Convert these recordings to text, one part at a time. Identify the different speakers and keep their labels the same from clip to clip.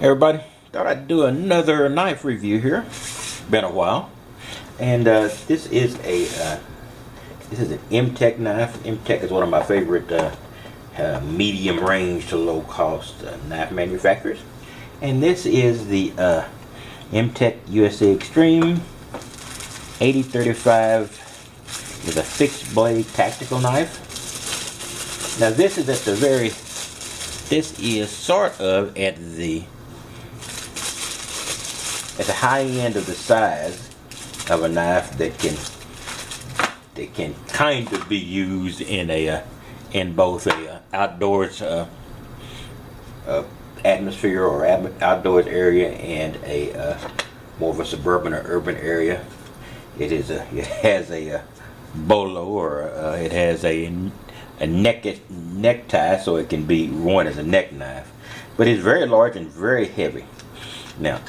Speaker 1: Everybody, thought I'd do another knife review here. Been a while, and this is an MTECH knife. MTECH is one of my favorite medium range to low cost knife manufacturers, and this is the MTECH USA Extreme 8035 with a fixed blade tactical knife. Now this is sort of at the high end of the size of a knife that can kind of be used in both a outdoors atmosphere or outdoors area and a more of a suburban or urban area. It has a bolo, or it has a necktie, so it can be worn as a neck knife. But it's very large and very heavy. Now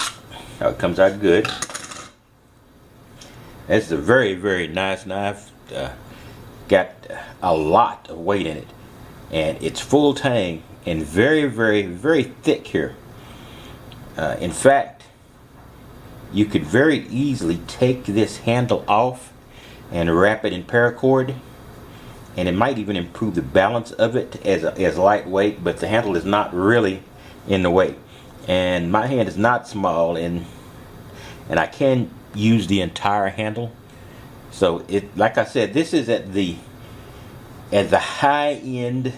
Speaker 1: it comes out good. It's a very, very nice knife. Got a lot of weight in it, and it's full tang and very, very, very thick here. In fact, you could very easily take this handle off and wrap it in paracord, and it might even improve the balance of it as lightweight, but the handle is not really in the way. And my hand is not small, and I can use the entire handle. So like I said, this is at the high end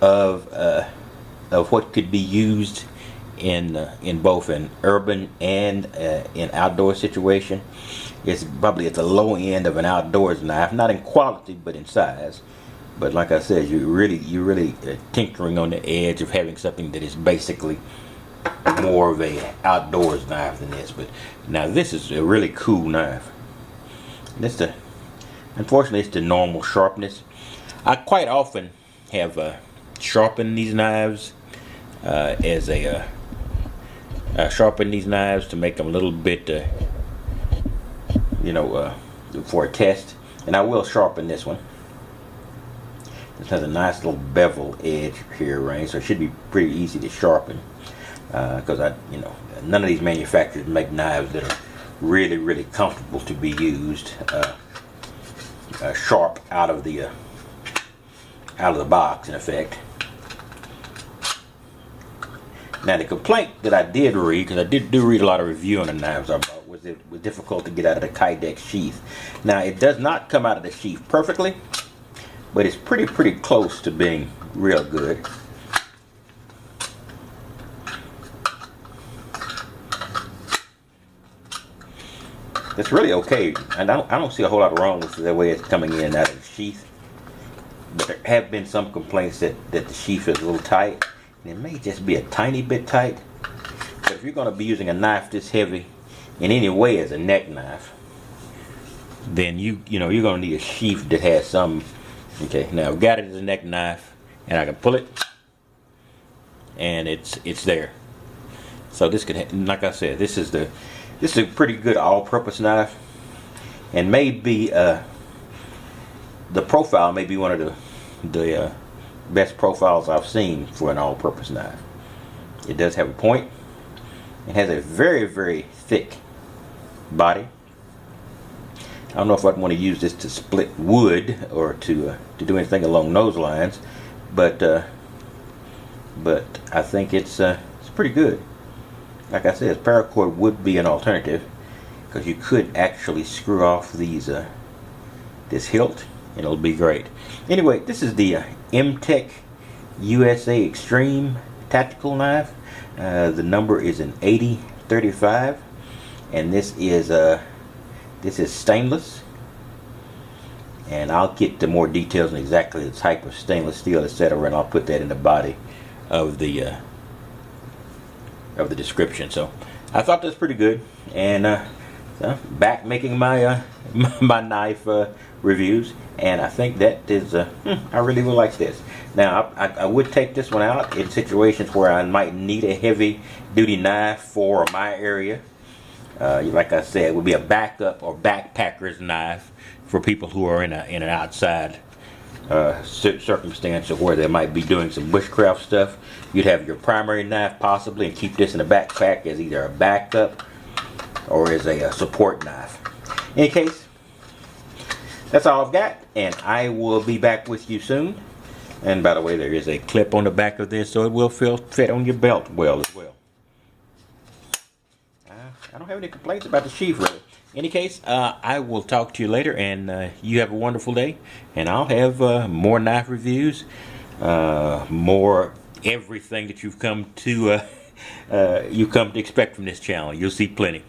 Speaker 1: of what could be used in both an urban and in outdoor situation. It's probably at the low end of an outdoors knife, not in quality but in size. But like I said, you're really tinkering on the edge of having something that is basically more of a outdoors knife than this. But now this is a really cool knife. Unfortunately, it's the normal sharpness. I quite often have sharpened these knives sharpen these knives to make them a little bit for a test, and I will sharpen this one. This has a nice little bevel edge here, right? So it should be pretty easy to sharpen, because none of these manufacturers make knives that are really, really comfortable to be used sharp out of the box, in effect. Now the complaint that I did read, because I do read a lot of review on the knives I bought, was it was difficult to get out of the kydex sheath. Now it does not come out of the sheath perfectly, but it's pretty close to being real good. It's really okay, and I don't see a whole lot wrong with the way it's coming in and out of the sheath. But there have been some complaints that the sheath is a little tight, and it may just be a tiny bit tight. But if you're going to be using a knife this heavy in any way as a neck knife, then you're going to need a sheath that has some. Okay, now I've got it as a neck knife, and I can pull it, and it's there. So this could, like I said, this is a pretty good all-purpose knife, and maybe the profile may be one of the best profiles I've seen for an all-purpose knife. It does have a point. It has a very, very thick body. I don't know if I'd want to use this to split wood or to do anything along those lines, but I think it's pretty good. Like I said, paracord would be an alternative, because you could actually screw off these this hilt, and it'll be great. Anyway, this is the MTECH USA Extreme tactical knife. The number is an 8035, and this is stainless. And I'll get to more details on exactly the type of stainless steel, etc., and I'll put that in the body of the description. So I thought that's pretty good, and back making my my knife reviews, and I think that is I really would like this. Now I would take this one out in situations where I might need a heavy duty knife for my area. Like I said, it would be a backup or backpacker's knife for people who are in an outside circumstance where they might be doing some bushcraft stuff. You'd have your primary knife possibly and keep this in the backpack as either a backup or as a support knife. In any case, that's all I've got, and I will be back with you soon. And by the way, there is a clip on the back of this, so it will fit on your belt well as well. I don't have any complaints about the sheath, really. In any case, I will talk to you later, and you have a wonderful day. And I'll have more knife reviews, more everything that you've come to expect from this channel. You'll see plenty.